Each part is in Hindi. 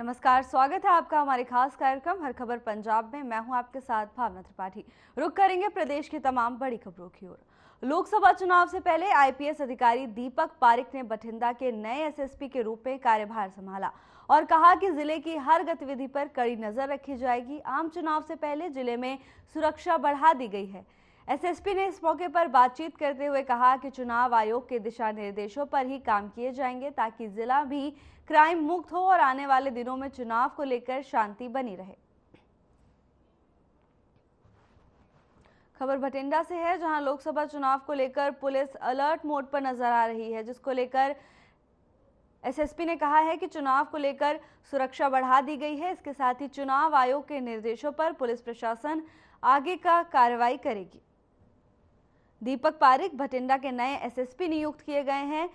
नमस्कार, स्वागत है आपका हमारे खास कार्यक्रम हर खबर पंजाब में। मैं हूं आपके साथ भावना त्रिपाठी। रुक करेंगे प्रदेश की तमाम बड़ी खबरों की ओर। लोकसभा चुनाव से पहले आईपीएस अधिकारी दीपक पारिक ने बठिंडा के नए एसएसपी के रूप में कार्यभार संभाला और कहा कि जिले की हर गतिविधि पर कड़ी नजर रखी जाएगी। आम चुनाव से पहले जिले में सुरक्षा बढ़ा दी गई है। एसएसपी ने इस मौके पर बातचीत करते हुए कहा कि चुनाव आयोग के दिशा निर्देशों पर ही काम किए जाएंगे ताकि जिला भी क्राइम मुक्त हो और आने वाले दिनों में चुनाव को लेकर शांति बनी रहे। खबर बठिंडा से है, जहां लोकसभा चुनाव को लेकर पुलिस अलर्ट मोड पर नजर आ रही है, जिसको लेकर एसएसपी ने कहा है कि चुनाव को लेकर सुरक्षा बढ़ा दी गई है। इसके साथ ही चुनाव आयोग के निर्देशों पर पुलिस प्रशासन आगे का कार्रवाई करेगी। दीपक पारिक बठिंडा के नए एसएसपी नियुक्त किए गए हैं।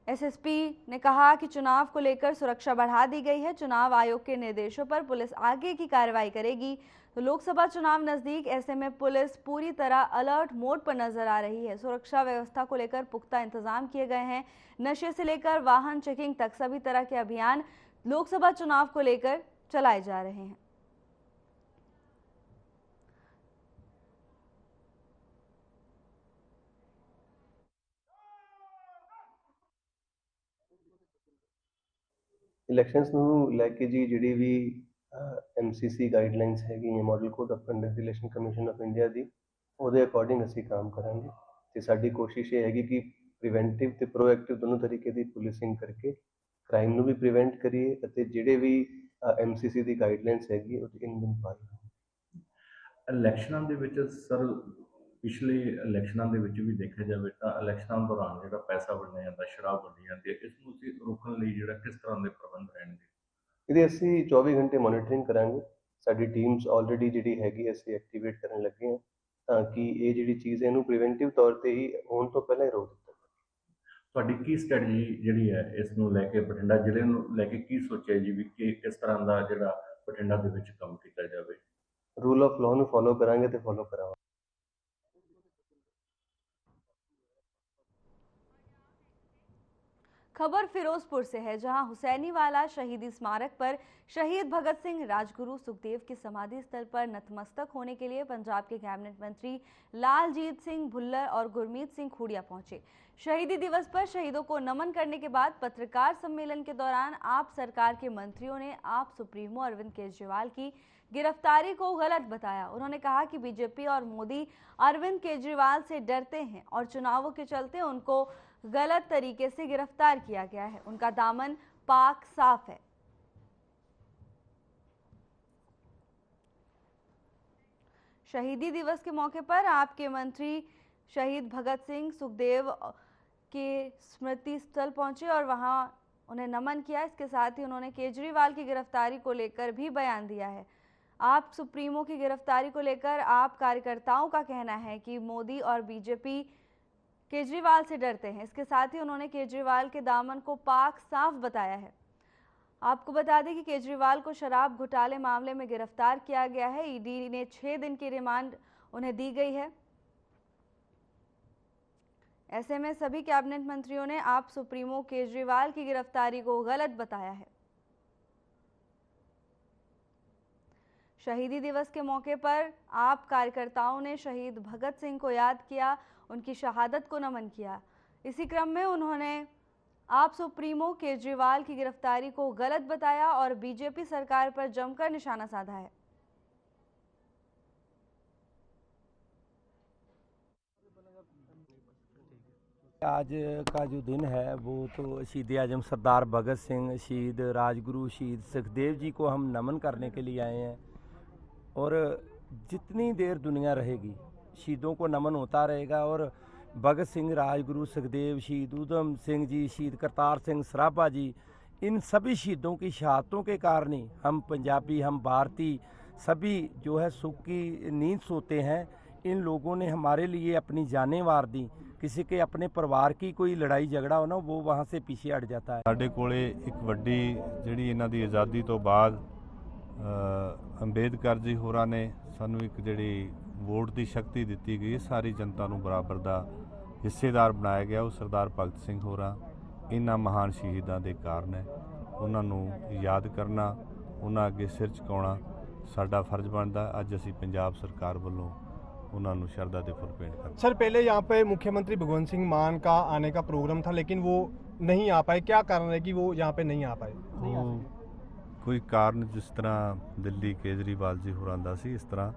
एसएसपी ने कहा कि चुनाव को लेकर सुरक्षा बढ़ा दी गई है। चुनाव आयोग के निर्देशों पर पुलिस आगे की कार्रवाई करेगी। तो लोकसभा चुनाव नजदीक, ऐसे में पुलिस पूरी तरह अलर्ट मोड पर नजर आ रही है। सुरक्षा व्यवस्था को लेकर पुख्ता इंतजाम किए गए हैं। नशे से लेकर वाहन चेकिंग तक सभी तरह के अभियान लोकसभा चुनाव को लेकर चलाए जा रहे हैं। इलैक्शनस ਨੂੰ ਲੈ ਕੇ ਜੀ ਜਿਹੜੀ ਵੀ ਐਮਸੀਸੀ ਗਾਈਡਲਾਈਨਸ ਹੈਗੀਆਂ model code of conduct election commission of India ਦੀ ਉਹਦੇ ਅਕੋਰਡਿੰਗ ਅਸੀਂ ਕੰਮ ਕਰਾਂਗੇ ਤੇ ਸਾਡੀ ਕੋਸ਼ਿਸ਼ ਇਹ ਹੈਗੀ ਕਿ ਪ੍ਰੀਵੈਂਟਿਵ ਤੇ ਪ੍ਰੋਐਕਟਿਵ ਦੋਨੋਂ ਤਰੀਕੇ ਦੀ ਪੁਲਿਸਿੰਗ ਕਰਕੇ ਕ੍ਰਾਈਮ ਨੂੰ ਵੀ ਪ੍ਰੀਵੈਂਟ ਕਰੀਏ ਅਤੇ ਜਿਹੜੇ ਵੀ ਐਮਸੀਸੀ ਦੀ ਗਾਈਡਲਾਈਨਸ ਹੈਗੀ ਉਹ ਇਨ ਦਿਨ ਪਾਲਣਾ। ਇਲੈਕਸ਼ਨਾਂ ਦੇ ਵਿੱਚ ਸਰ ਪਿਛਲੇ ਇਲੈਕਸ਼ਨਾਂ ਦੇ ਵਿੱਚ ਵੀ ਦੇਖਿਆ ਜਾਵੇ ਤਾਂ ਇਲੈਕਸ਼ਨਾਂ ਦੌਰਾਨ ਜਿਹੜਾ ਪੈਸਾ ਵੰਡਿਆ ਜਾਂਦਾ, ਸ਼ਰਾਬ ਵੰਡੀ ਜਾਂਦੀ ਹੈ, ਇਸ ਨੂੰ ਅਸੀਂ ਰੋਕਣ ਲਈ ਜਿਹੜਾ ਕਿਸ ਤਰ੍ਹਾਂ ਦੇ ਪ੍ਰਬੰਧ ਰਹਿਣਗੇ? ਇਹਦੇ ਅਸੀਂ 24 ਘੰਟੇ ਮੋਨੀਟਰਿੰਗ ਕਰਾਂਗੇ। ਸਾਡੀ ਟੀਮਸ ਆਲਰੇਡੀ ਜਿਹੜੀ ਹੈਗੀ ਅਸੀਂ ਐਕਟੀਵੇਟ ਕਰਨ ਲੱਗੇ ਹਾਂ ਤਾਂ ਕਿ ਇਹ ਜਿਹੜੀ ਚੀਜ਼ ਹੈ ਇਹਨੂੰ ਪ੍ਰੀਵੈਂਟਿਵ ਤੌਰ ਤੇ ਹੀ ਹੋਣ ਤੋਂ ਪਹਿਲਾਂ ਹੀ ਰੋਕ ਦਿੱਤਾ ਜਾਵੇ। ਤੁਹਾਡੀ ਕੀ ਸਟ੍ਰੈਟਜੀ ਜਿਹੜੀ ਹੈ ਇਸ ਨੂੰ ਲੈ ਕੇ, ਬਠਿੰਡਾ ਜ਼ਿਲ੍ਹੇ ਨੂੰ ਲੈ ਕੇ ਕੀ ਸੋਚਿਆ ਜੀ ਵੀ ਕਿ ਕਿਸ ਤਰ੍ਹਾਂ ਦਾ ਜਿਹੜਾ ਬਠਿੰਡਾ ਦੇ ਵਿੱਚ ਕੰਮ ਕੀਤਾ ਜਾਵੇ? रूल ऑफ लॉ ਨੂੰ फॉलो करांगे तो फॉलो करावांगे। खबर फिरोजपुर से है, जहां हुसैनीवाला शहीदी स्मारक पर शहीद भगत सिंह, राजगुरु सुखदेव की समाधि स्थल पर नतमस्तक होने के लिए पंजाब के कैबिनेट मंत्री लालजीत सिंह भुल्लर और गुरमीत सिंह खूड़िया पहुंचे। शहीदी दिवस पर शहीदों को नमन करने के बाद पत्रकार सम्मेलन के दौरान आप सरकार के मंत्रियों ने आप सुप्रीमो अरविंद केजरीवाल की गिरफ्तारी को गलत बताया। उन्होंने कहा कि बीजेपी और मोदी अरविंद केजरीवाल से डरते हैं और चुनावों के चलते उनको गलत तरीके से गिरफ्तार किया गया है। उनका दामन पाक साफ है। शहीदी दिवस के मौके पर आपके मंत्री शहीद भगत सिंह, सुखदेव के स्मृति स्थल पहुंचे और वहां उन्हें नमन किया। इसके साथ ही उन्होंने केजरीवाल की गिरफ्तारी को लेकर भी बयान दिया है। आप सुप्रीमो की गिरफ्तारी को लेकर आप कार्यकर्ताओं का कहना है कि मोदी और बीजेपी केजरीवाल से डरते हैं। इसके साथ ही उन्होंने केजरीवाल के दामन को पाक साफ बताया है। आपको बता दें कि केजरीवाल को शराब घोटाले मामले में गिरफ्तार किया गया है। ईडी ने 6 दिन की रिमांड उन्हें दी गई है। ऐसे में सभी कैबिनेट मंत्रियों ने आप सुप्रीमो केजरीवाल की गिरफ्तारी को गलत बताया है। शहीदी दिवस के मौके पर आप कार्यकर्ताओं ने शहीद भगत सिंह को याद किया, उनकी शहादत को नमन किया। इसी क्रम में उन्होंने आप सुप्रीमो केजरीवाल की गिरफ्तारी को गलत बताया और बीजेपी सरकार पर जमकर निशाना साधा है। आज का जो दिन है वो तो शहीद आजम सरदार भगत सिंह, शहीद राजगुरु, शहीद सुखदेव जी को हम नमन करने के लिए आए हैं। और जितनी देर दुनिया रहेगी शहीदों को नमन होता रहेगा। और भगत सिंह, राजगुरु, सुखदेव, शहीद ऊधम सिंह जी, शहीद करतार सिंह सराभा जी, इन सभी शहीदों की शहादतों के कारण ही हम पंजाबी, हम भारतीय सभी जो है सुख की नींद सोते हैं। इन लोगों ने हमारे लिए अपनी जानें वार दी। किसी के अपने परिवार की कोई लड़ाई झगड़ा हो ना, वो वहाँ से पीछे हट जाता है। ਸਾਡੇ ਕੋਲੇ ਇੱਕ ਵੱਡੀ ਜਿਹੜੀ ਇਹਨਾਂ ਦੀ ਆਜ਼ਾਦੀ ਤੋਂ ਬਾਅਦ ਅੰਬੇਦਕਰ ਜੀ ਹੋਰਾਂ ਨੇ ਸਾਨੂੰ ਇੱਕ ਜਿਹੜੀ ਵੋਟ ਦੀ ਸ਼ਕਤੀ ਦਿੱਤੀ ਗਈ, ਸਾਰੀ ਜਨਤਾ ਨੂੰ ਬਰਾਬਰ ਦਾ ਹਿੱਸੇਦਾਰ ਬਣਾਇਆ ਗਿਆ। ਉਹ ਸਰਦਾਰ ਭਗਤ ਸਿੰਘ ਹੋਰਾਂ ਇਹਨਾਂ ਮਹਾਨ ਸ਼ਹੀਦਾਂ ਦੇ ਕਾਰਨ ਹੈ। ਉਹਨਾਂ ਨੂੰ ਯਾਦ ਕਰਨਾ, ਉਹਨਾਂ ਅੱਗੇ ਸਿਰ ਝੁਕਾਉਣਾ ਸਾਡਾ ਫਰਜ਼ ਬਣਦਾ। ਅੱਜ ਅਸੀਂ ਪੰਜਾਬ सरकार ਵੱਲੋਂ ਉਹਨਾਂ ਨੂੰ ਸ਼ਰਧਾ ਦੇ फुल भेंट करते। सर, पहले यहाँ पे मुख्यमंत्री भगवंत सिंह मान का आने का प्रोग्राम था, लेकिन वो नहीं आ पाए। क्या कारण है कि वो यहाँ पे नहीं आ पाए? ਕੋਈ ਕਾਰਨ ਜਿਸ ਤਰ੍ਹਾਂ ਦਿੱਲੀ ਕੇਜਰੀਵਾਲ ਜੀ ਹੋਰਾਂ ਦਾ ਸੀ, ਇਸ ਤਰ੍ਹਾਂ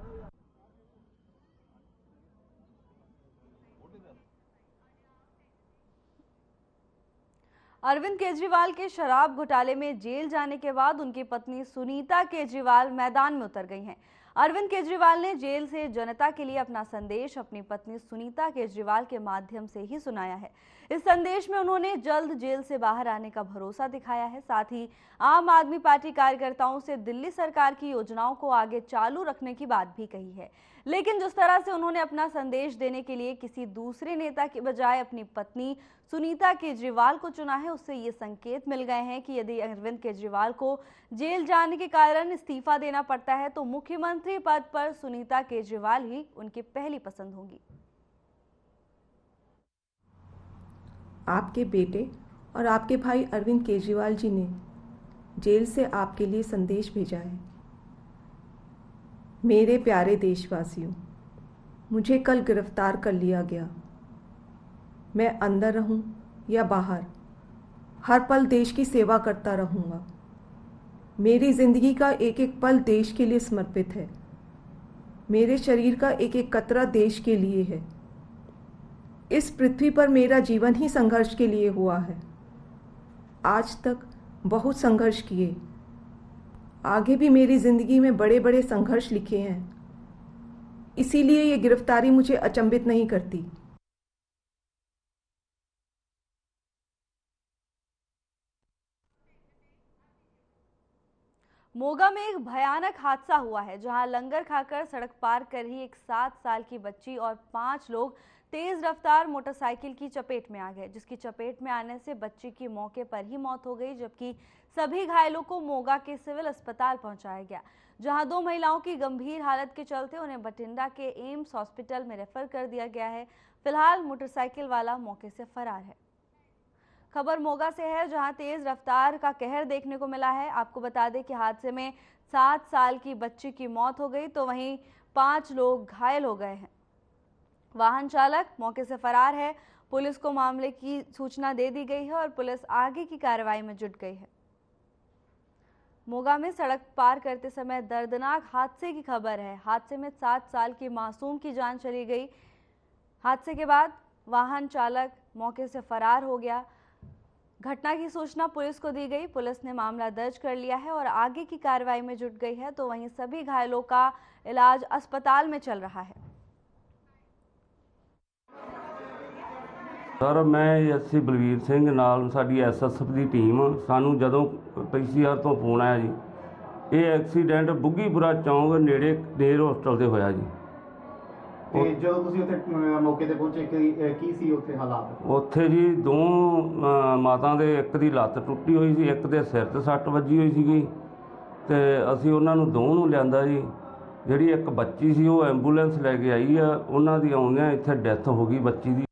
अरविंद केजरीवाल के शराब घोटाले में जेल जाने के बाद उनकी पत्नी सुनीता केजरीवाल मैदान में उतर गई हैं। अरविंद केजरीवाल ने जेल से जनता के लिए अपना संदेश अपनी पत्नी सुनीता केजरीवाल के माध्यम से ही सुनाया है। इस संदेश में उन्होंने जल्द जेल से बाहर आने का भरोसा दिखाया है। साथ ही आम आदमी पार्टी कार्यकर्ताओं से दिल्ली सरकार की योजनाओं को आगे चालू रखने की बात भी कही है। लेकिन जिस तरह से उन्होंने अपना संदेश देने के लिए किसी दूसरे नेता की बजाय अपनी पत्नी सुनीता केजरीवाल को चुना है, उससे ये संकेत मिल गए हैं कि यदि अरविंद केजरीवाल को जेल जाने के कारण इस्तीफा देना पड़ता है तो मुख्यमंत्री पद पर सुनीता केजरीवाल ही उनकी पहली पसंद होंगी। आपके बेटे और आपके भाई अरविंद केजरीवाल जी ने जेल से आपके लिए संदेश भेजा है। मेरे प्यारे देशवासियों, मुझे कल गिरफ्तार कर लिया गया। मैं अंदर रहूं या बाहर, हर पल देश की सेवा करता रहूंगा। मेरी ज़िंदगी का एक एक पल देश के लिए समर्पित है। मेरे शरीर का एक एक कतरा देश के लिए है। इस पृथ्वी पर मेरा जीवन ही संघर्ष के लिए हुआ है। आज तक बहुत संघर्ष किए, आगे भी मेरी ज़िंदगी में बड़े बड़े संघर्ष लिखे हैं। इसीलिए ये गिरफ्तारी मुझे अचंभित नहीं करती। मोगा में एक भयानक हादसा हुआ है, जहां लंगर खाकर सड़क पार कर रही एक 7 साल की बच्ची और 5 लोग तेज रफ्तार मोटरसाइकिल की चपेट में आ गए, जिसकी चपेट में आने से बच्ची की मौके पर ही मौत हो गई, जबकि सभी घायलों को मोगा के सिविल अस्पताल पहुंचाया गया, जहां 2 महिलाओं की गंभीर हालत के चलते उन्हें बठिंडा के एम्स हॉस्पिटल में रेफर कर दिया गया है। फिलहाल मोटरसाइकिल वाला मौके से फरार है। खबर मोगा से है, जहां तेज रफ्तार का कहर देखने को मिला है। आपको बता दें कि हादसे में 7 साल की बच्ची की मौत हो गई तो वहीं 5 लोग घायल हो गए हैं। वाहन चालक मौके से फरार है। पुलिस को मामले की सूचना दे दी गई है और पुलिस आगे की कार्रवाई में जुट गई है। मोगा में सड़क पार करते समय दर्दनाक हादसे की खबर है। हादसे में 7 साल की मासूम की जान चली गई। हादसे के बाद वाहन चालक मौके से फरार हो गया। घटना की सूचना पुलिस को दी गई। पुलिस ने मामला दर्ज कर लिया है और आगे की कार्रवाई में जुट गई है। तो वहीं सभी घायलों का इलाज अस्पताल में चल रहा है। सर, मैं एससी बलवीर सिंह नाल साडी एसएसएफ की टीम सानू जदों पीसीआर तो फोन आया जी, ये एक्सीडेंट बुग्गीपुरा चौंक नेड़े नेर होस्टल से होया जी। ਤੇ ਜਦੋਂ ਤੁਸੀਂ ਉੱਥੇ ਮੌਕੇ ਤੇ ਪਹੁੰਚੇ ਕੀ ਸੀ ਉੱਥੇ ਹਾਲਾਤ? ਉੱਥੇ ਜੀ 2 ਮਾਤਾ ਦੇ, ਇੱਕ ਦੀ ਲੱਤ ਟੁੱਟੀ ਹੋਈ ਸੀ, ਇੱਕ ਦੇ ਸਿਰ ਤੇ ਸੱਟ ਵੱਜੀ ਹੋਈ ਸੀਗੀ ਤੇ ਅਸੀਂ ਉਹਨਾਂ ਨੂੰ 2 ਨੂੰ ਲਿਆਂਦਾ ਜੀ। ਜਿਹੜੀ ਇੱਕ ਬੱਚੀ ਸੀ ਉਹ ਐਂਬੂਲੈਂਸ ਲੈ ਕੇ ਆਈ ਆ, ਉਹਨਾਂ ਦੀ ਆਉਂਦਿਆਂ ਇੱਥੇ ਡੈਥ ਹੋ ਗਈ ਬੱਚੀ ਦੀ।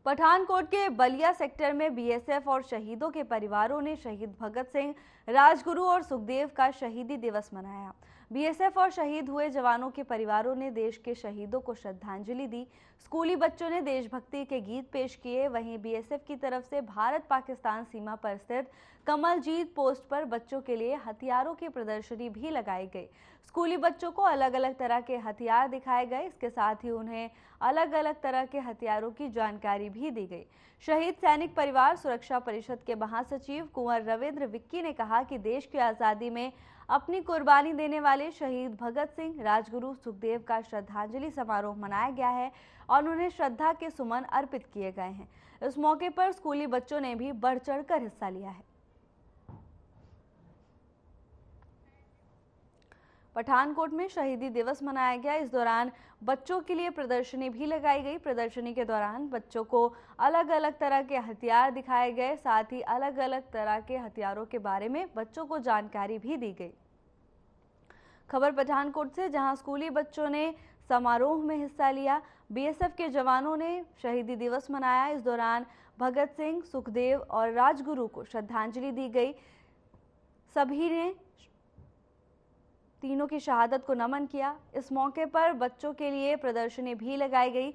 पठानकोट के बलिया सेक्टर में बीएसएफ और शहीदों के परिवारों ने शहीद भगत सिंह, राजगुरु और सुखदेव का शहीदी दिवस मनाया। बीएसएफ और शहीद हुए जवानों के परिवारों ने देश के शहीदों को श्रद्धांजलि दी। स्कूली बच्चों ने देशभक्ति के गीत पेश किए। वहीं बीएसएफ की तरफ से भारत पाकिस्तान सीमा पर स्थित कमलजीत पोस्ट पर बच्चों के लिए हथियारों की प्रदर्शनी भी लगाई गई। स्कूली बच्चों को अलग अलग तरह के हथियार दिखाए गए। इसके साथ ही उन्हें अलग अलग तरह के हथियारों की जानकारी भी दी गई। शहीद सैनिक परिवार सुरक्षा परिषद के महासचिव कुंवर रविंद्र विक्की ने कहा कि देश की आज़ादी में अपनी कुर्बानी देने वाले शहीद भगत सिंह, राजगुरु, सुखदेव का श्रद्धांजलि समारोह मनाया गया है और उन्हें श्रद्धा के सुमन अर्पित किए गए हैं। इस मौके पर स्कूली बच्चों ने भी बढ़ चढ़कर हिस्सा लिया है। पठानकोट में शहीदी दिवस मनाया गया। इस दौरान बच्चों के लिए प्रदर्शनी भी लगाई गई। प्रदर्शनी के दौरान बच्चों को अलग अलग तरह के हथियार दिखाए गए। साथ ही अलग अलग तरह के हथियारों के बारे में बच्चों को जानकारी भी दी गई। खबर पठानकोट से, जहां स्कूली बच्चों ने समारोह में हिस्सा लिया। बीएसएफ के जवानों ने शहीदी दिवस मनाया। इस दौरान भगत सिंह, सुखदेव और राजगुरु को श्रद्धांजलि दी गई। सभी ने तीनों की शहादत को नमन किया। इस मौके पर बच्चों के लिए प्रदर्शनी भी लगाई गई।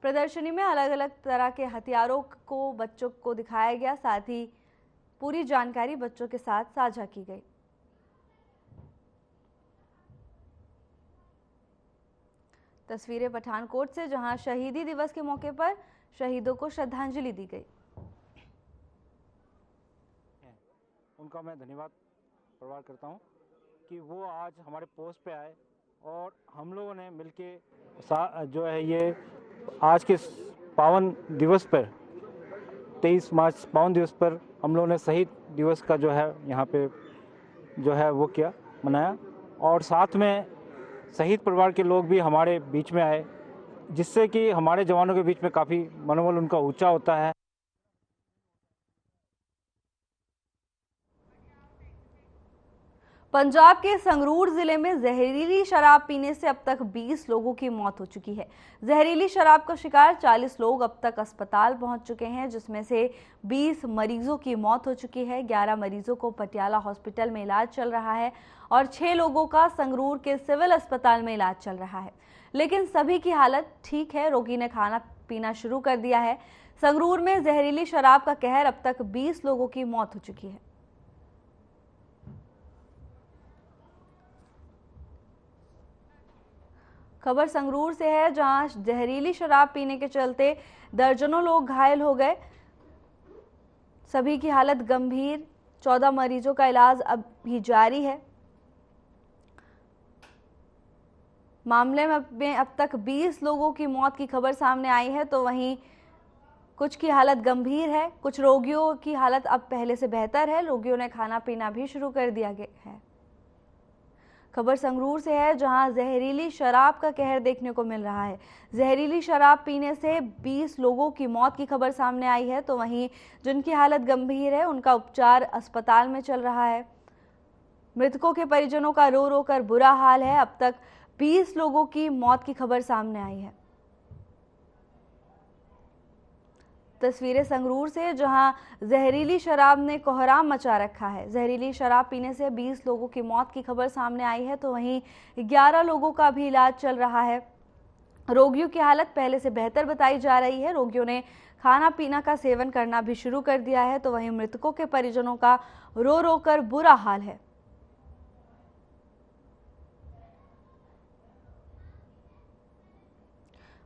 प्रदर्शनी में अलग अलग तरह के हथियारों को बच्चों को दिखाया गया, साथ ही पूरी जानकारी बच्चों के साथ साझा की गई। तस्वीरें पठानकोट से, जहां शहीदी दिवस के मौके पर शहीदों को श्रद्धांजलि दी गई। उनका मैं धन्यवाद प्रवाह करता हूं कि वो आज हमारे पोस्ट पे आए और हम लोगों ने मिलके जो है ये आज के पावन दिवस पर 23 मार्च पावन दिवस पर हम लोगों ने शहीद दिवस का जो है यहाँ पे जो है वो किया, मनाया। और साथ में शहीद परिवार के लोग भी हमारे बीच में आए, जिससे कि हमारे जवानों के बीच में काफ़ी मनोबल उनका ऊंचा होता है। पंजाब के संगरूर जिले में जहरीली शराब पीने से अब तक 20 लोगों की मौत हो चुकी है। जहरीली शराब का शिकार 40 लोग अब तक अस्पताल पहुंच चुके हैं, जिसमें से 20 मरीजों की मौत हो चुकी है। 11 मरीजों को पटियाला हॉस्पिटल में इलाज चल रहा है और 6 लोगों का संगरूर के सिविल अस्पताल में इलाज चल रहा है, लेकिन सभी की हालत ठीक है। रोगी ने खाना पीना शुरू कर दिया है। संगरूर में जहरीली शराब का कहर, अब तक 20 लोगों की मौत हो चुकी है। खबर संगरूर से है, जहां जहरीली शराब पीने के चलते दर्जनों लोग घायल हो गए। सभी की हालत गंभीर। 14 मरीजों का इलाज अब भी जारी है। मामले में अब तक 20 लोगों की मौत की खबर सामने आई है, तो वहीं कुछ की हालत गंभीर है। कुछ रोगियों की हालत अब पहले से बेहतर है। रोगियों ने खाना पीना भी शुरू कर दिया गया है। खबर संगरूर से है, जहां जहरीली शराब का कहर देखने को मिल रहा है। जहरीली शराब पीने से 20 लोगों की मौत की खबर सामने आई है, तो वहीं जिनकी हालत गंभीर है उनका उपचार अस्पताल में चल रहा है। मृतकों के परिजनों का रो रो कर बुरा हाल है। अब तक 20 लोगों की मौत की खबर सामने आई है। तस्वीरें संगरूर से, जहां जहरीली शराब ने कोहराम मचा रखा है। जहरीली शराब पीने से 20 लोगों की मौत की खबर सामने आई है, तो वहीं 11 लोगों का भी इलाज चल रहा है। रोगियों की हालत पहले से बेहतर बताई जा रही है। रोगियों ने खाना पीना का सेवन करना भी शुरू कर दिया है, तो वहीं मृतकों के परिजनों का रो रो कर बुरा हाल है।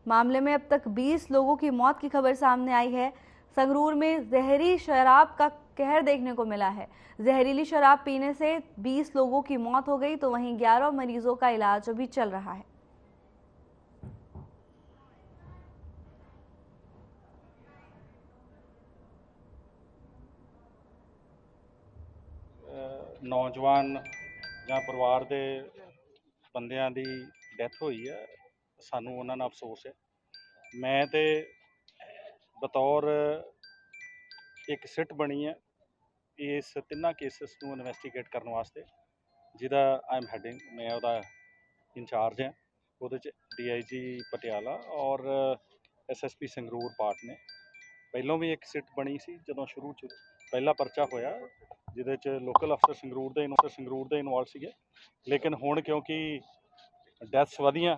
मामले में अब तक 20 लोगों की मौत की खबर सामने आई है। संगरूर में जहरीली शराब का कहर देखने को मिला है। जहरीली शराब पीने से 20 लोगों की मौत हो गई, तो वहीं 11 मरीजों का इलाज अभी चल रहा है। नौजवान ਜਾਂ ਪਰਿਵਾਰ ਦੇ ਬੰਦਿਆਂ ਦੀ ਡੈਥ ਹੋਈ ਹੈ, ਸਾਨੂੰ ਉਹਨਾਂ ਨਾਲ ਅਫਸੋਸ ਹੈ। ਮੈਂ ਤੇ ਬਤੌਰ ਇੱਕ ਸਿੱਟ ਬਣੀ ਹੈ ਇਸ ਤਿੰਨਾਂ ਕੇਸਿਸ ਨੂੰ ਇਨਵੈਸਟੀਗੇਟ ਕਰਨ ਵਾਸਤੇ, ਜਿਹਦਾ ਆਈ ਐਮ ਹੈਡਿੰਗ, ਮੈਂ ਉਹਦਾ ਇੰਚਾਰਜ ਹਾਂ। ਉਹਦੇ 'ਚ DIG ਪਟਿਆਲਾ ਔਰ SSP ਸੰਗਰੂਰ ਪਾਰਟ ਨੇ। ਪਹਿਲੋਂ ਵੀ ਇੱਕ ਸਿੱਟ ਬਣੀ ਸੀ ਜਦੋਂ ਸ਼ੁਰੂ 'ਚ ਪਹਿਲਾ ਪਰਚਾ ਹੋਇਆ, ਜਿਹਦੇ 'ਚ ਲੋਕਲ ਅਫਸਰ ਸੰਗਰੂਰ ਦੇ ਇਨਵੋਲਵ ਸੀਗੇ। ਲੇਕਿਨ ਹੁਣ ਕਿਉਂਕਿ ਡੈਥਸ ਵਧੀਆਂ,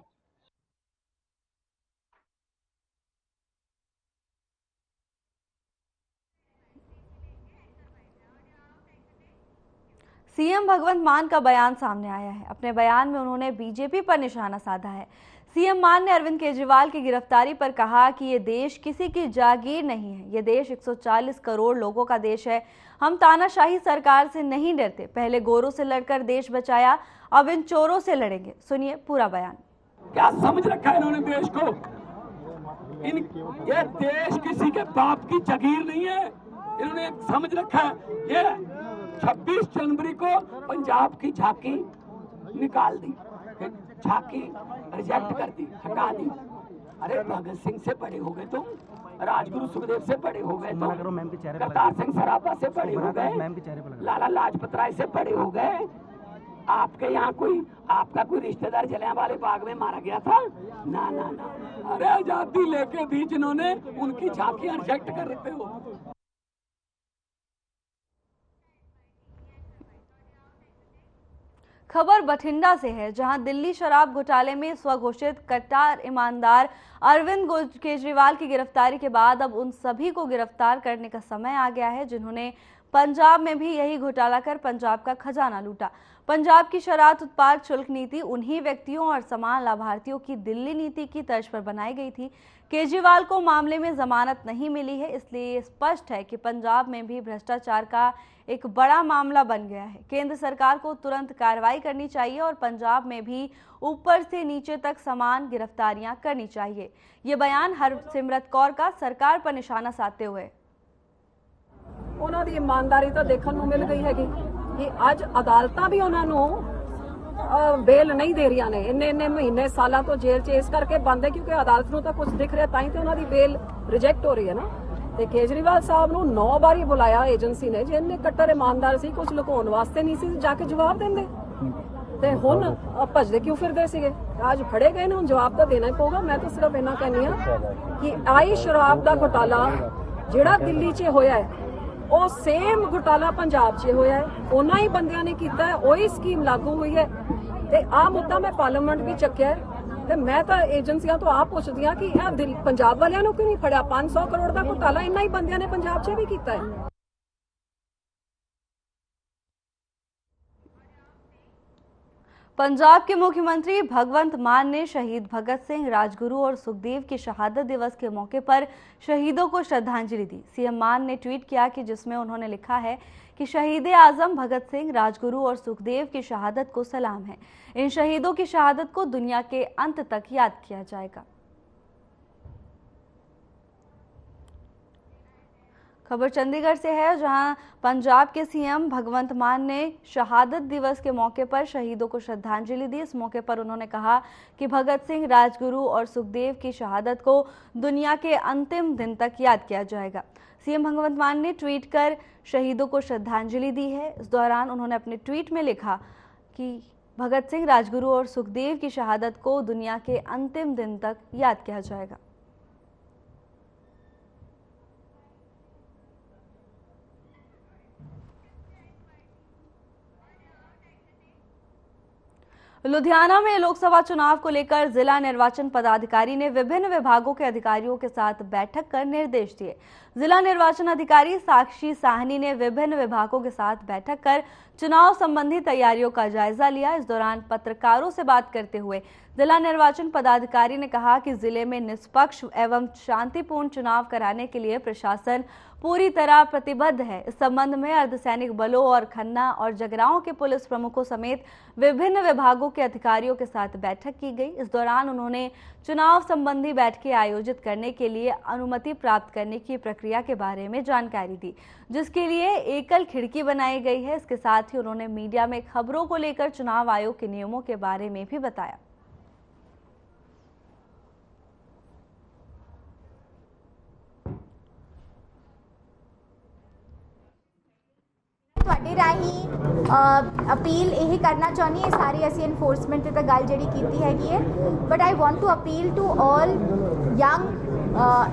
सीएम भगवंत मान का बयान सामने आया है। अपने बयान में उन्होंने बीजेपी पर निशाना साधा है। सीएम मान ने अरविंद केजरीवाल की गिरफ्तारी पर कहा कि ये देश किसी की जागीर नहीं है, ये देश 140 करोड़ लोगों का देश है। हम तानाशाही सरकार से नहीं डरते। पहले गोरों से लड़कर देश बचाया, अब इन चोरों से लड़ेंगे। सुनिए पूरा बयान। क्या समझ रखा है इन्होंने देश को? ये देश किसी के बाप की जागीर नहीं है। इन्होंने समझ रखा है ये 26 जनवरी को पंजाब की झांकी निकाल दी, झांकी रिजेक्ट कर दी, हटा दी। अरे भगत सिंह से बड़े हो गए तुम, राजगुरु सुखदेव से बड़े हो गए तुम, करतार सिंह सराभा से बड़े हो गए, लाला लाजपत राय से बड़े हो गए। आपके यहाँ कोई आपका कोई रिश्तेदार जलियांवाले बाग में मारा गया था? ना ना ना, अरे आजादी लेके भी जिन्होंने उनकी झांकियां रिजेक्ट कर रहे हो। खबर बठिंडा से है, जहां दिल्ली शराब घोटाले में स्वघोषित कट्टर ईमानदार अरविंद केजरीवाल की गिरफ्तारी के बाद अब उन सभी को गिरफ्तार करने का समय आ गया है जिन्होंने पंजाब में भी यही घोटाला कर पंजाब का खजाना लूटा। पंजाब की शराब उत्पाद शुल्क नीति उन्हीं व्यक्तियों और समान लाभार्थियों की दिल्ली नीति की तर्ज पर बनाई गई थी। केजरीवाल को मामले में जमानत नहीं मिली है, इसलिए स्पष्ट है कि पंजाब में भी भ्रष्टाचार का एक बड़ा मामला बन गया है। केंद्र सरकार को तुरंत कार्रवाई करनी चाहिए और पंजाब में भी ऊपर से नीचे तक समान गिरफ्तारियां करनी चाहिए। ये बयान हरसिमरत कौर का सरकार पर निशाना साधते हुए। ਉਹਨਾਂ ਦੀ ਇਮਾਨਦਾਰੀ ਤਾਂ ਦੇਖਣ ਨੂੰ ਮਿਲ ਗਈ ਹੈਗੀ ਕਿ ਅੱਜ ਅਦਾਲਤਾਂ ਵੀ ਉਹਨਾਂ ਨੂੰ ਬੇਲ ਨਹੀਂ ਦੇ ਰਹੀਆਂ ਨੇ। ਇੰਨੇ ਮਹੀਨੇ ਸਾਲਾਂ ਤੋਂ ਜੇਲ੍ਹ 'ਚ ਇਸ ਕਰਕੇ ਬੰਦ ਹੈ ਕਿਉਂਕਿ ਅਦਾਲਤ ਨੂੰ ਤਾਂ ਕੁਝ ਦਿਖ ਰਿਹਾ, ਤਾਂ ਹੀ ਤੇ ਉਹਨਾਂ ਦੀ ਬੇਲ ਰਿਜੈਕਟ ਹੋ ਰਹੀ ਹੈ ਨਾ। ਤੇ ਕੇਜਰੀਵਾਲ ਸਾਹਿਬ ਨੂੰ 9 ਵਾਰੀ ਬੁਲਾਇਆ ਏਜੰਸੀ ਨੇ, ਜੇ ਇੰਨੇ ਕੱਟੜ ਇਮਾਨਦਾਰ ਸੀ ਕੁਝ ਲੁਕਾਉਣ ਵਾਸਤੇ ਨਹੀਂ ਸੀ ਜਾ ਕੇ ਜਵਾਬ ਦਿੰਦੇ ਤੇ ਹੁਣ ਭੱਜਦੇ ਕਿਉਂ ਫਿਰਦੇ ਸੀਗੇ? ਅੱਜ ਫੜੇ ਗਏ ਨੇ, ਹੁਣ ਜਵਾਬ ਤਾਂ ਦੇਣਾ ਹੀ ਪਊਗਾ। ਮੈਂ ਤਾਂ ਸਿਰਫ ਇੰਨਾ ਕਹਿੰਦੀ ਹਾਂ ਕਿ ਆਈ ਸ਼ਰਾਬ ਦਾ ਘੁਟਾਲਾ ਜਿਹੜਾ ਦਿੱਲੀ 'ਚ ਹੋਇਆ ਹੈ ਉਹ ਸੇਮ ਘੁਟਾਲਾ ਪੰਜਾਬ 'ਚ ਹੋਇਆ ਹੈ, ਉਹਨਾਂ ਹੀ ਬੰਦਿਆਂ ਨੇ ਕੀਤਾ ਹੈ, ਉਹੀ ਸਕੀਮ ਲਾਗੂ ਹੋਈ ਹੈ ਤੇ ਆਹ ਮੁੱਦਾ ਮੈਂ ਪਾਰਲੀਮੈਂਟ ਵੀ ਚੱਕਿਆ ਤੇ ਮੈਂ ਤਾਂ ਏਜੰਸੀਆਂ ਤੋਂ ਆਪ ਪੁੱਛਦੀ ਹਾਂ ਕਿ ਇਹ ਪੰਜਾਬ ਵਾਲਿਆਂ ਨੂੰ ਕਿਉਂ ਨਹੀਂ ਫੜਿਆ? 500 ਕਰੋੜ ਦਾ ਘੁਟਾਲਾ ਇੰਨਾ ਹੀ ਬੰਦਿਆਂ ਨੇ ਪੰਜਾਬ 'ਚ ਵੀ ਕੀਤਾ ਹੈ। पंजाब के मुख्यमंत्री भगवंत मान ने शहीद भगत सिंह, राजगुरु और सुखदेव की शहादत दिवस के मौके पर शहीदों को श्रद्धांजलि दी। सीएम मान ने ट्वीट किया कि जिसमें उन्होंने लिखा है कि शहीद आजम भगत सिंह, राजगुरु और सुखदेव की शहादत को सलाम है। इन शहीदों की शहादत को दुनिया के अंत तक याद किया जाएगा। खबर चंडीगढ़ से है, जहां पंजाब के सीएम भगवंत मान ने शहादत दिवस के मौके पर शहीदों को श्रद्धांजलि दी। इस मौके पर उन्होंने कहा कि भगत सिंह, राजगुरु और सुखदेव की शहादत को दुनिया के अंतिम दिन तक याद किया जाएगा। सीएम भगवंत मान ने ट्वीट कर शहीदों को श्रद्धांजलि दी है। इस दौरान उन्होंने अपने ट्वीट में लिखा कि भगत सिंह, राजगुरु और सुखदेव की शहादत को दुनिया के अंतिम दिन तक याद किया जाएगा। लुधियाना में लोकसभा चुनाव को लेकर जिला निर्वाचन पदाधिकारी ने विभिन्न विभागों के अधिकारियों के साथ बैठक कर निर्देश दिए। जिला निर्वाचन अधिकारी साक्षी साहनी ने विभिन्न विभागों के साथ बैठक कर चुनाव संबंधी तैयारियों का जायजा लिया। इस दौरान पत्रकारों से बात करते हुए जिला निर्वाचन पदाधिकारी ने कहा कि जिले में निष्पक्ष एवं शांतिपूर्ण चुनाव कराने के लिए प्रशासन पूरी तरह प्रतिबद्ध है। इस संबंध में अर्धसैनिक बलों और खन्ना और जगराओं के पुलिस प्रमुखों समेत विभिन्न विभागों के अधिकारियों के साथ बैठक की गई। इस दौरान उन्होंने चुनाव संबंधी बैठकें आयोजित करने के लिए अनुमति प्राप्त करने की प्रक्रिया के बारे में जानकारी दी, जिसके लिए एकल खिड़की बनाई गई है। इसके साथ ही उन्होंने मीडिया में खबरों को लेकर चुनाव आयोग के नियमों के बारे में भी बताया। ਤੁਹਾਡੇ ਰਾਹੀਂ ਅਪੀਲ ਇਹ ਕਰਨਾ ਚਾਹੁੰਦੀ ਹਾਂ, ਸਾਰੀ ਅਸੀਂ ਇਨਫੋਰਸਮੈਂਟ ਤੇ ਤਾਂ ਗੱਲ ਜਿਹੜੀ ਕੀਤੀ ਹੈਗੀ ਹੈ, but I want to appeal to all young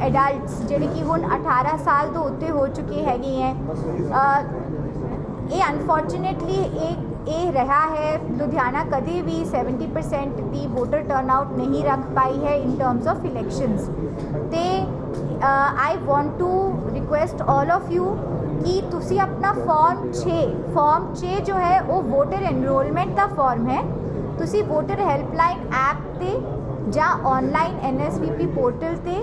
adults ਜਿਹੜੇ ਕਿ ਹੁਣ 18 ਸਾਲ ਤੋਂ ਉੱਤੇ ਹੋ ਚੁੱਕੇ ਹੈਗੇ ਹੈ। ਇਹ ਅਨਫੋਰਚੂਨੇਟਲੀ ਇਹ ਰਿਹਾ ਹੈ, ਲੁਧਿਆਣਾ ਕਦੇ ਵੀ 70% ਦੀ ਵੋਟਰ ਟਰਨਆਊਟ ਨਹੀਂ ਰੱਖ ਪਾਈ ਹੈ ਇਨ ਟਰਮਸ ਆਫ ਇਲੈਕਸ਼ਨਸ। ਤੇ I want to request all of you कि तुसी अपना फॉर्म 6 जो है वो वोटर एनरोलमेंट का फॉर्म है, तुसी वोटर हेल्पलाइन ऐप ते ਜਾਂ ऑनलाइन NSVP पोर्टल ते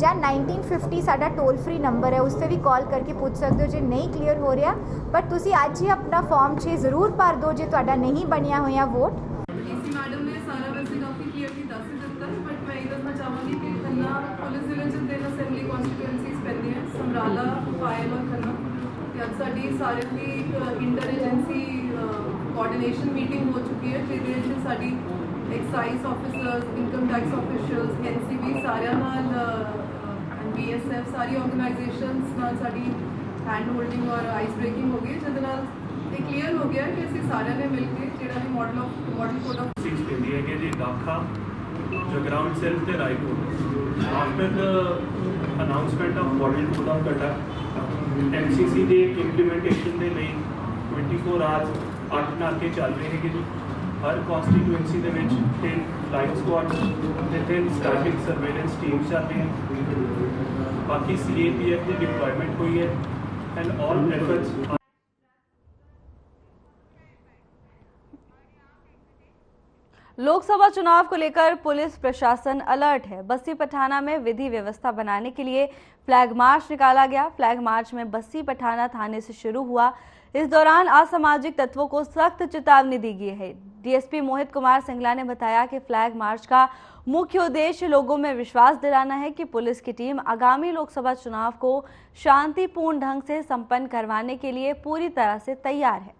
ਜਾਂ 1950 साडा टोल फ्री नंबर है, उससे भी कॉल करके पूछ सकते हो जो नहीं क्लीयर हो रहा। पर तुसी आज ही अपना फॉर्म 6 जरूर भर दो जो तुहाडा नहीं बनिया होया वोट। डीसी मैडम ने सारा वैसे काफ़ी क्लियरली दस ही दिता है, बट मैं ये दसना चाहूँगी कि खन्ना पुलिस जिले च 3 असैम्बली कॉन्स्टिट्यूएंसीज पैंदी हैं, समराला, पायल और खन्ना। ਅੱਜ ਸਾਡੀ ਸਾਰਿਆਂ ਦੀ ਇੰਟਰ ਏਜੰਸੀ ਕੋਆਰਡੀਨੇਸ਼ਨ ਮੀਟਿੰਗ ਹੋ ਚੁੱਕੀ ਹੈ, ਜਿਹਦੇ ਵਿੱਚ ਸਾਡੀ excise officers, income tax officials, NCB ਸਾਰਿਆਂ ਨਾਲ BSF ਸਾਰੀ ਆਰਗੇਨਾਈਜੇਸ਼ਨਸ ਨਾਲ ਸਾਡੀ हैंड होल्डिंग और आइस ब्रेकिंग हो गई, जिसके नाल ਇਹ ਕਲੀਅਰ ਹੋ ਗਿਆ ਕਿ ਅਸੀਂ ਸਾਰਿਆਂ ਨੇ ਮਿਲ ਕੇ ਜਿਹੜਾ ਵੀ ਮਾਡਲ ਕੋਡ ਆਫ ਸੀਸ ਪੈਂਦੀ ਹੈ ਕਿ ਜੀ ਦਾਖਾ ਜਗਰਾਉਂ ਸੈਲ ਤੇ Raikot after the announcement of model code of conduct MCC ਦੇ ਇੰਪਲੀਮੈਂਟੇਸ਼ਨ ਦੇ ਲਈ 24 ਆਵਰਸ 8 ਨਾਕੇ ਚੱਲ ਰਹੇ ਹੈਗੇ ਜੀ। ਹਰ ਕਨਸਟੀਟੂਐਂਸੀ ਦੇ ਵਿੱਚ 10 ਫਲਾਈਂਗ ਸਕੁਆਡ ਤੇ 10 ਸਟੈਟਿਕ ਸਰਵੇਲੈਂਸ ਟੀਮ ਚੱਲ ਰਹੀਆਂ। ਬਾਕੀ CAPF ਦੀ ਡਿਪਲੋਇਮੈਂਟ हुई है एंड ऑल एफर्ट्स। लोकसभा चुनाव को लेकर पुलिस प्रशासन अलर्ट है। बस्सी पठाना में विधि व्यवस्था बनाने के लिए फ्लैग मार्च निकाला गया। फ्लैग मार्च में बस्सी पठाना थाने से शुरू हुआ। इस दौरान असामाजिक तत्वों को सख्त चेतावनी दी गई है। डीएसपी मोहित कुमार सिंगला ने बताया कि फ्लैग मार्च का मुख्य उद्देश्य लोगों में विश्वास दिलाना है कि पुलिस की टीम आगामी लोकसभा चुनाव को शांतिपूर्ण ढंग से संपन्न करवाने के लिए पूरी तरह से तैयार है।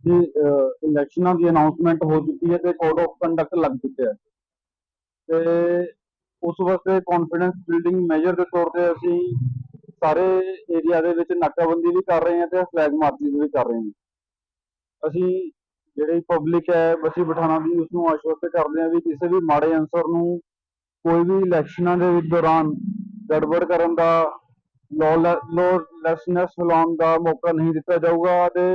जी इलैक्शनां की अनाउंसमेंट हो चुकी है तो कोड ऑफ कंडक्ट लग चुके हैं तो उस वास्ते कॉन्फिडेंस बिल्डिंग मेजर के तौर पर असी सारे एरिया दे विच नाकाबंदी भी कर रहे हैं तो फ्लैग मार्चिज भी कर रहे हैं। असी जिहड़ी पब्लिक है बस्सी पठाना की उसनूं आश्वस्त करते हैं भी किसी भी माड़े अंसर नूं कोई भी इलैक्शनां दे दौरान गड़बड़ करन दा लॉलैसनेस फैलाउण दा मौका नहीं दिता जाऊगा ते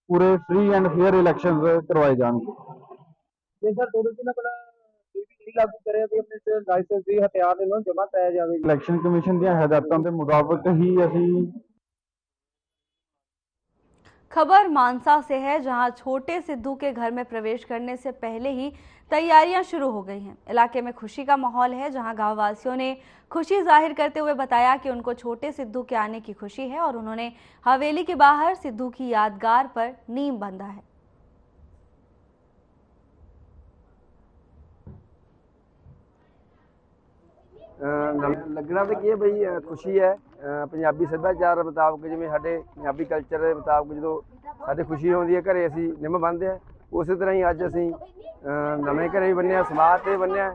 पूरे फ्री एंड फेयर इलैक्शन करवाए जाएंगे। इलैक्शन कमीशन दी हिदायतां दे मुताबिक ही असी। खबर मानसा से है, जहां छोटे सिद्धू के घर में प्रवेश करने से पहले ही तैयारियां शुरू हो गई हैं। इलाके में खुशी का माहौल है, जहां गांव वासियों ने खुशी जाहिर करते हुए बताया कि उनको छोटे सिद्धू के आने की खुशी है और उन्होंने हवेली के बाहर सिद्धू की यादगार पर नींव बांधा है। लगना तो की बई खुशी है पंजाबी सभ्याचार मुताबिक जिवें साडे पंजाबी कल्चर के मुताबिक जो साडी खुशी होंदी है घरे असीं निम्म बन्नदे हैं उस तरह ही अज असीं नवें घरे भी बन्निया समाज ते बन्निया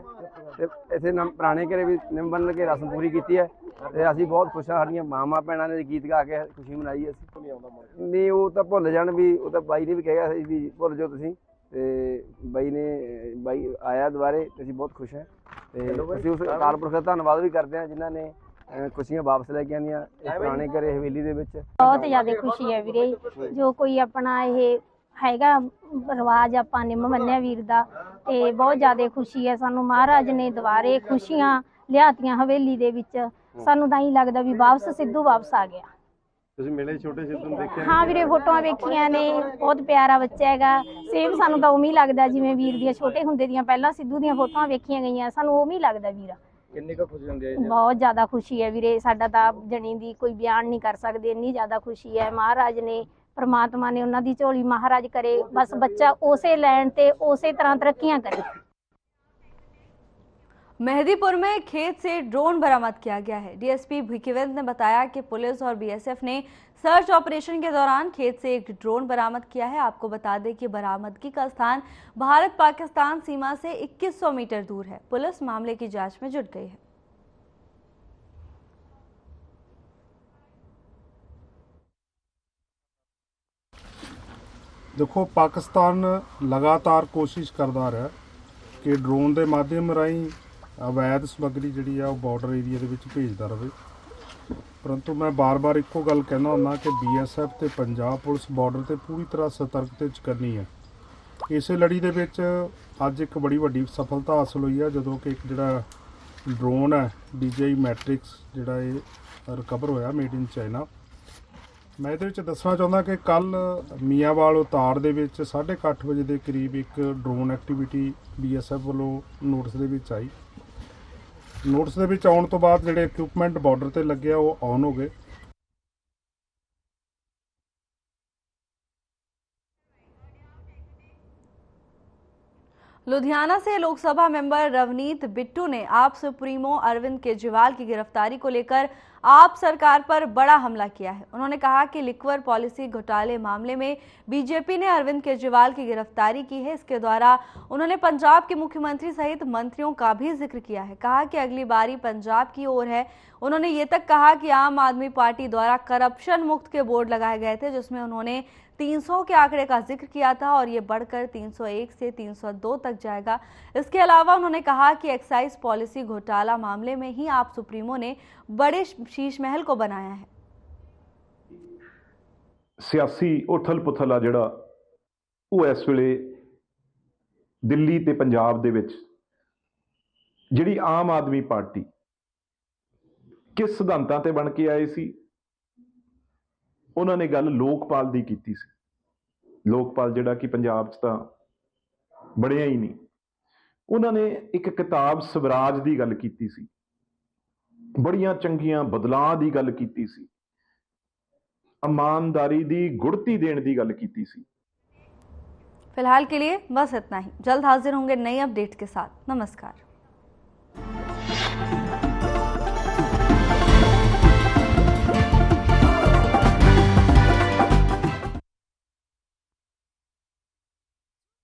ते इत्थे पुराने घरे भी निम्म बन्नण के रस्म पूरी की है ते असीं बहुत खुश हाँ। साडियां मावां भैणां ने गीत गा के खुशी मनाई असीं नहीं वो तो भुल जाण भी वो तो बाई ने भी कहा भी भुल जाओ तुसीं ते बाई आया दोबारे असीं बहुत खुश हैं ते असीं उस अकाल पुरख दा धन्नवाद भी करते हैं जिन्हां ने खुशियां वापस लैके आंदियां पुराने घरे हवेली दे विच। बहुत ज़्यादा खुशी है वीरे जो कोई अपना ये हैगा रिवाज आपां निम्म बन्निया वीर दा ते बहुत ज़्यादा खुशी है। सानू महाराज ने दोबारे खुशियां लियातियां हवेली दे विच सानू तां ही लगदा भी वापस सिद्धू वापस आ गया। ਤੁਸੀਂ ਮਿਲੇ ਛੋਟੇ ਸਿੱਧੂ ਨੂੰ ਦੇਖਿਆ? हाँ वीरे फोटोआं वेखियां ने बहुत प्यारा बच्चा हैगा सेम सानू तां उवें ही लगदा जिवें वीर दियां छोटे हुंदे दियां पहलां सिद्धू दियां फोटोआं वेखियां गईयां सानू उवें ही लगदा वीरा। किन्नी का खुशी होंदी है? बहुत ज़्यादा खुशी है वीरे साडा तां जणी दी कोई बयान नहीं कर सकदे इन्नी ज़्यादा खुशी है। महाराज ने परमात्मा ने उन्हां दी झोली महाराज करे बस बच्चा उसे लैन ते उसे तरह तरक्कियां करे। मेहदीपुर में खेत से ड्रोन बरामद किया गया है। डीएसपी भिकिवेंद्र ने बताया कि पुलिस और बीएसएफ ने सर्च ऑपरेशन के दौरान खेत से एक ड्रोन बरामद किया है। आपको बता दें कि बरामदगी का स्थान भारत पाकिस्तान सीमा से 2100 मीटर दूर है। पुलिस मामले की जांच में जुट गई है। देखो पाकिस्तान लगातार कोशिश करता रहा कि ड्रोन के माध्यम राही अवैध समग्री जी बॉर्डर एरिया के भेजता रहे, परंतु मैं बार बार एको गल कहना हुंदा कि BSF ते पंजाब पुलिस बॉर्डर ते पूरी तरह सतर्कता करनी है। इस लड़ी दे विच अज एक बड़ी वड्डी सफलता हासिल हुई है जदों कि एक जिहड़ा ड्रोन है DJI मैट्रिक्स जिहड़ा ये रिकवर होया मेड इन चाइना। मैं ये दसना चाहता कि कल मियांवाल उतार दे विच 8:30 बजे के करीब एक ड्रोन एक्टिविटी BSF वालों नोटिस दे विच आई। नोटिस दे विच आउण तो बाद जिहड़े इक्विपमेंट बॉर्डर ते लगे वो ऑन हो गए। लुधियाना से लोकसभा मेंबर रवनीत बिट्टू ने आप सुप्रीमो अरविंद केजरीवाल की गिरफ्तारी को लेकर आप सरकार पर बड़ा हमला किया है। उन्होंने कहा कि लिक्वर पॉलिसी घोटाले मामले में बीजेपी ने अरविंद केजरीवाल की गिरफ्तारी की है। इसके द्वारा उन्होंने पंजाब के मुख्यमंत्री सहित मंत्रियों का भी जिक्र किया है। कहा कि अगली बारी पंजाब की ओर है। उन्होंने ये तक कहा कि आम आदमी पार्टी द्वारा करप्शन मुक्त के बोर्ड लगाए गए थे, जिसमें उन्होंने 300 के आंकड़े का जिक्र किया था और ये बढ़कर 301 से 302 तक जाएगा। इसके अलावा उन्होंने कहा कि एक्साइज पॉलिसी घोटाला मामले में ही आप सुप्रीमो ने बड़े शीश महल को बनाया है। सियासी उथल पुथल आ जिहड़ा ਉਹ ਇਸ ਵੇਲੇ ਦਿੱਲੀ ਤੇ ਪੰਜਾਬ ਦੇ ਵਿੱਚ ਜਿਹੜੀ ਆਮ ਆਦਮੀ ਪਾਰਟੀ ਕਿਸ ਸਿਧਾਂਤਾਂ ਤੇ ਬਣ ਕੇ ਆਏ ਸੀ, ਉਹਨਾਂ ਨੇ ਗੱਲ ਲੋਕਪਾਲ ਦੀ ਕੀਤੀ ਸੀ। ਲੋਕਪਾਲ ਜਿਹੜਾ ਕਿ ਪੰਜਾਬ 'ਚ ਤਾਂ ਬਣਿਆ ਹੀ ਨਹੀਂ। ਉਹਨਾਂ ਨੇ ਇੱਕ ਕਿਤਾਬ ਸਵਰਾਜ ਦੀ ਗੱਲ ਕੀਤੀ ਸੀ, ਬੜੀਆਂ ਚੰਗੀਆਂ ਬਦਲਾਅ ਦੀ ਗੱਲ ਕੀਤੀ ਸੀ, ईमानदारी दी गुड़ती देने की गल की सी। फिलहाल के लिए बस इतना ही। जल्द हाजिर होंगे नई अपडेट के साथ। नमस्कार।